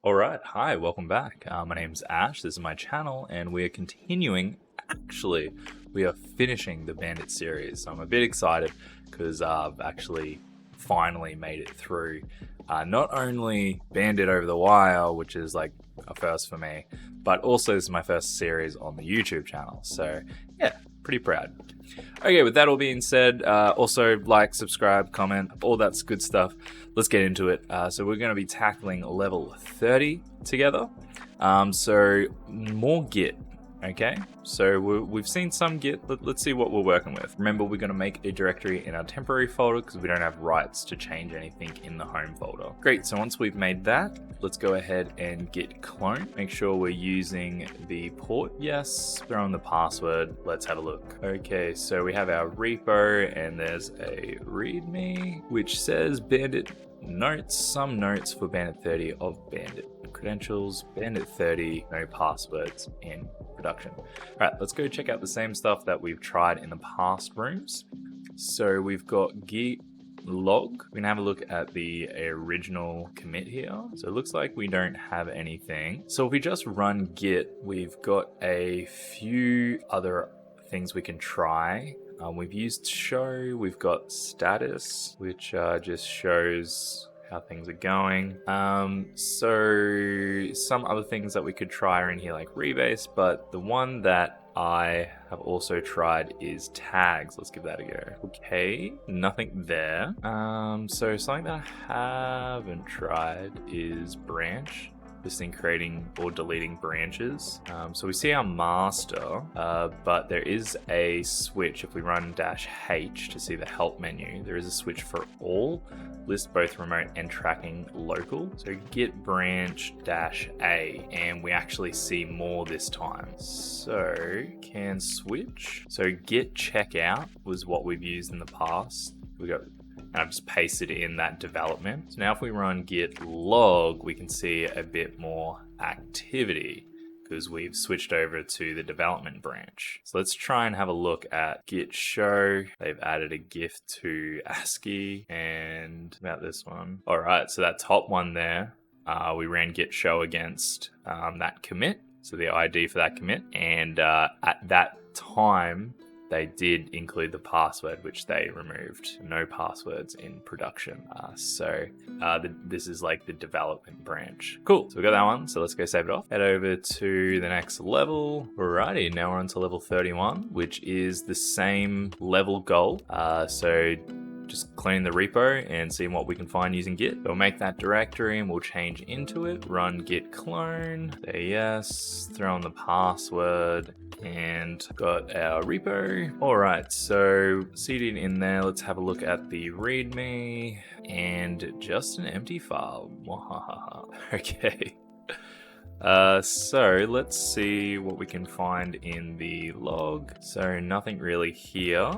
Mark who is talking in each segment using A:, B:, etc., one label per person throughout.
A: Alright, hi, welcome back. My name's Ash, this is my channel, and we are continuing, we are finishing the Bandit series. So I'm a bit excited because I've actually finally made it through not only Bandit over the wire, which is like a first for me, but also this is my first series on the YouTube channel. So yeah, pretty proud. Okay, with that all being said, also like, subscribe, comment, all that's good stuff. Let's get into it. So we're going to be tackling level 30 together. So more Git. Okay, so we've seen some Git, let's see what we're working with. Remember, we're going to make a directory in our temporary folder because we don't have rights to change anything in the home folder. Great, so once we've made that, let's go ahead and git clone. Make sure we're using the port. Yes, throw in the password. Let's have a look. Okay, so we have our repo and there's a readme which says Bandit notes, some notes for Bandit 30 of Bandit. Credentials, Bandit 30, no passwords in production. All right, let's go check out the same stuff that we've tried in the past rooms. So we've got git log. We can have a look at the original commit here. So it looks like we don't have anything. So if we just run git, we've got a few other things we can try. We've used show, we've got status, which just shows how things are going. So some other things that we could try are in here like rebase, but the one that I have also tried is tags. Let's give that a go. Okay, nothing there. So something that I haven't tried is branch. This thing creating or deleting branches. So we see our master, but there is a switch. If we run -H to see the help menu, there is a switch for all. List both remote and tracking local. So git branch -A, and we actually see more this time. So can switch. So git checkout was what we've used in the past. We got, and I've just pasted in that development. So now if we run git log, we can see a bit more activity because we've switched over to the development branch. So let's try and have a look at git show. They've added a GIF to ASCII and about this one. All right, so that top one there, we ran git show against that commit. So the ID for that commit. And at that time, they did include the password, which they removed. No passwords in production. This is like the development branch. Cool, so we got that one. So let's go save it off. Head over to the next level. Alrighty, now we're on to level 31, which is the same level goal. So just cleaning the repo and seeing what we can find using git. We'll make that directory and we'll change into it. Run git clone, say yes, throw in the password, and got our repo. All right, so cd in there. Let's have a look at the readme and just an empty file. Okay. So let's see what we can find in the log. So nothing really here.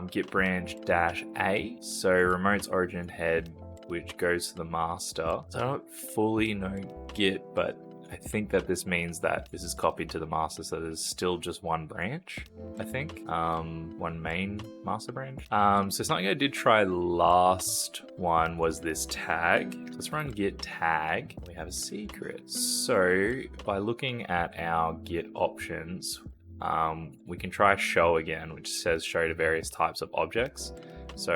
A: Git branch -A. So remote's origin head, which goes to the master. So I don't fully know git, but I think that this means that this is copied to the master, so there's still just one branch, I think. One main master branch. So something I did try last one was this tag. Let's run git tag. We have a secret. So by looking at our git options, we can try show again, which says show to various types of objects. So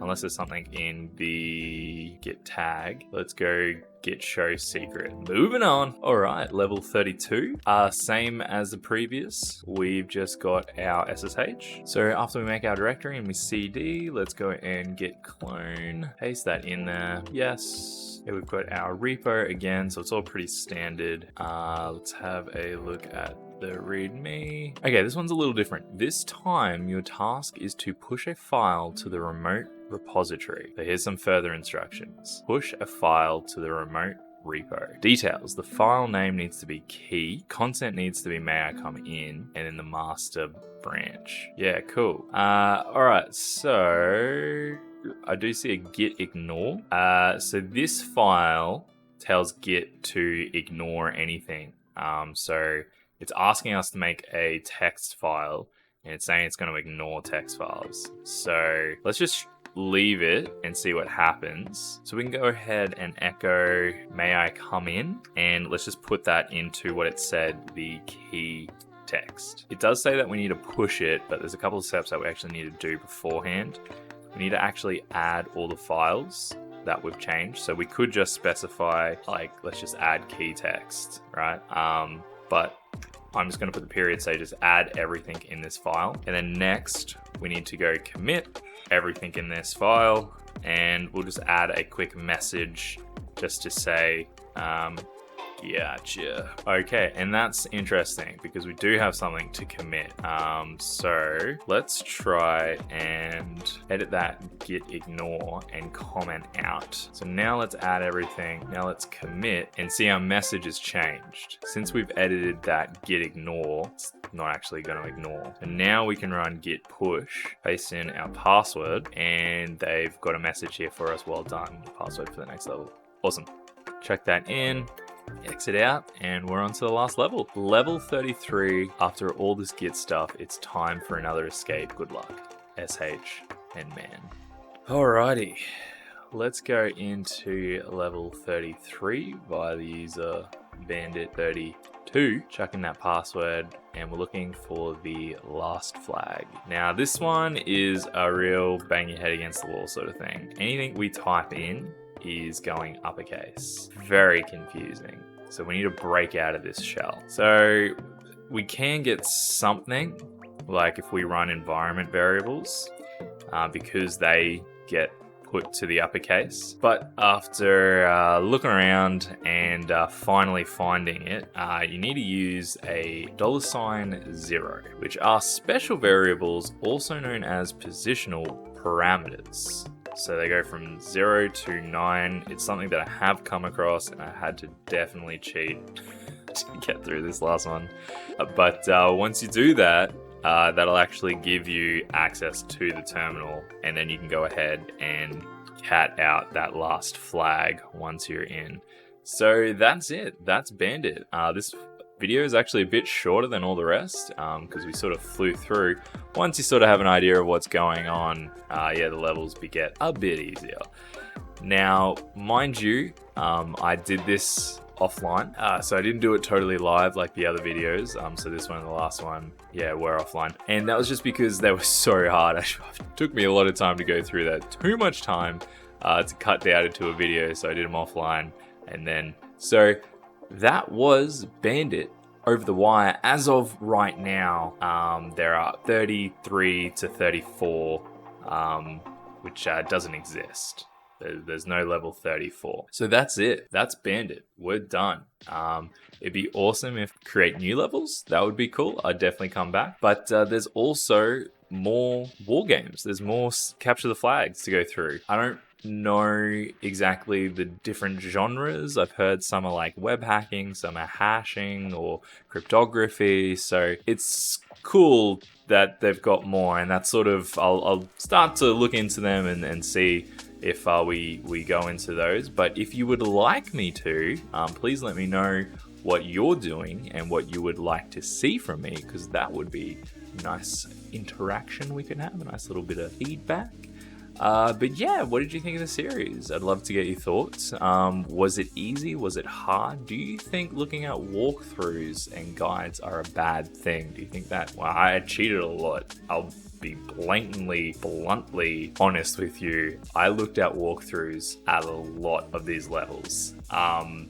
A: unless there's something in the git tag, let's go git show secret. Moving on. All right, level 32. Same as the previous. We've just got our SSH. So after we make our directory and we cd, let's go and git clone. Paste that in there. Yes. Here we've got our repo again, so it's all pretty standard. Let's have a look at the readme. Okay, this one's a little different. This time, your task is to push a file to the remote repository. So here's some further instructions. Push a file to the remote repo. Details. The file name needs to be key. Content needs to be may I come in, and in the master branch. Yeah, cool. All right, so I do see a git ignore. So this file tells git to ignore anything. So it's asking us to make a text file, and it's saying it's going to ignore text files. So let's just leave it and see what happens. So we can go ahead and echo, may I come in? And let's just put that into what it said, the key text. It does say that we need to push it, but there's a couple of steps that we actually need to do beforehand. We need to actually add all the files that we've changed. So we could just specify, like, let's just add key text, right? But I'm just going to put the period, say just add everything in this file. And then next we need to go commit everything in this file, and we'll just add a quick message just to say, gotcha. Okay, and that's interesting because we do have something to commit. So let's try and edit that git ignore and comment out. So now let's add everything. Now let's commit and see our message has changed. Since we've edited that git ignore, it's not actually going to ignore. And now we can run git push, paste in our password, and they've got a message here for us. Well done, password for the next level. Awesome. Check that in. Exit out, and we're on to the last level. Level 33. After all this git stuff, it's time for another escape. Good luck. SH and man. Alrighty, let's go into level 33 via the user bandit32, chuck in that password, and we're looking for the last flag. Now this one is a real bang your head against the wall sort of thing. Anything we type in is going uppercase. Very confusing. So we need to break out of this shell. So we can get something like if we run environment variables because they get put to the uppercase. But after looking around and finally finding it, you need to use a $0, which are special variables also known as positional parameters. So they go from 0 to 9. It's something that I have come across, and I had to definitely cheat to get through this last one. But once you do that, that'll actually give you access to the terminal, and then you can go ahead and cat out that last flag once you're in. So that's it. That's Bandit. This video is actually a bit shorter than all the rest because we sort of flew through. Once you sort of have an idea of what's going on, yeah, the levels get a bit easier. Now, mind you, I did this offline, so I didn't do it totally live like the other videos. So this one and the last one, yeah, were offline, and that was just because they were so hard. It took me a lot of time to go through that. Too much time to cut down into a video, so I did them offline, and then so. That was Bandit over the wire. As of right now, there are 33 to 34, which doesn't exist. There's no level 34. So that's it. That's Bandit. We're done. It'd be awesome if create new levels. That would be cool. I'd definitely come back. But there's also more war games. There's more capture the flags to go through. I don't know exactly the different genres. I've heard some are like web hacking, some are hashing or cryptography. So it's cool that they've got more, and that's sort of, I'll start to look into them and see if we go into those. But if you would like me to, please let me know what you're doing and what you would like to see from me, because that would be nice interaction we can have, a nice little bit of feedback. But yeah, what did you think of the series? I'd love to get your thoughts. Was it easy? Was it hard? Do you think looking at walkthroughs and guides are a bad thing? Do you think that, well, I cheated a lot. I'll be bluntly honest with you. I looked at walkthroughs at a lot of these levels.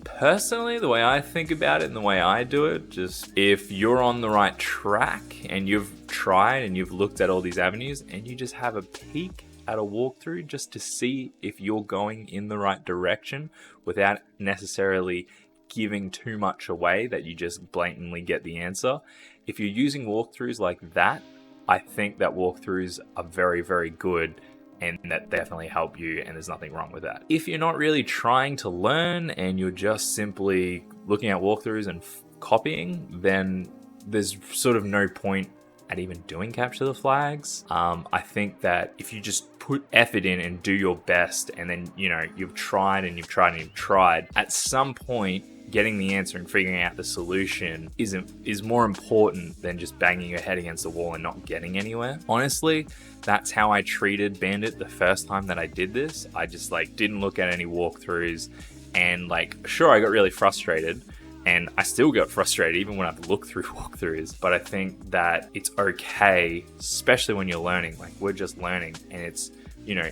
A: Personally, the way I think about it and the way I do it, just if you're on the right track and you've tried and you've looked at all these avenues and you just have a peek at a walkthrough just to see if you're going in the right direction without necessarily giving too much away that you just blatantly get the answer. If you're using walkthroughs like that, I think that walkthroughs are very, very good and that definitely help you, and there's nothing wrong with that. If you're not really trying to learn and you're just simply looking at walkthroughs and copying, then there's sort of no point at even doing capture the flags. I think that if you just put effort in and do your best, and then, you know, you've tried and you've tried and you've tried, at some point getting the answer and figuring out the solution is more important than just banging your head against the wall and not getting anywhere. Honestly, that's how I treated Bandit the first time that I did this. I just like didn't look at any walkthroughs, and like, sure, I got really frustrated, and I still get frustrated even when I've looked through walkthroughs, but I think that it's okay, especially when you're learning. Like, we're just learning, and it's, you know,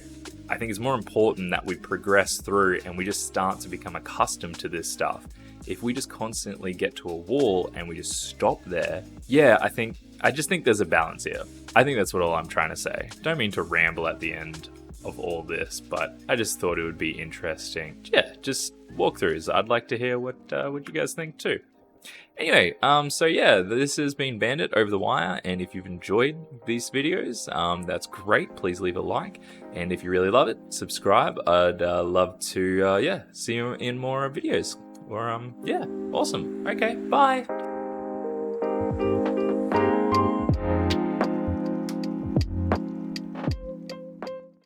A: I think it's more important that we progress through and we just start to become accustomed to this stuff. If we just constantly get to a wall and we just stop there, yeah, I just think there's a balance here. I think that's what all I'm trying to say. Don't mean to ramble at the end of all this, but I just thought it would be interesting. Yeah, just walkthroughs. I'd like to hear what you guys think too. Anyway, so yeah, this has been Bandit Over the Wire, and if you've enjoyed these videos, that's great. Please leave a like, and if you really love it, subscribe. I'd love to, yeah, see you in more videos. Or, yeah, awesome. Okay, bye.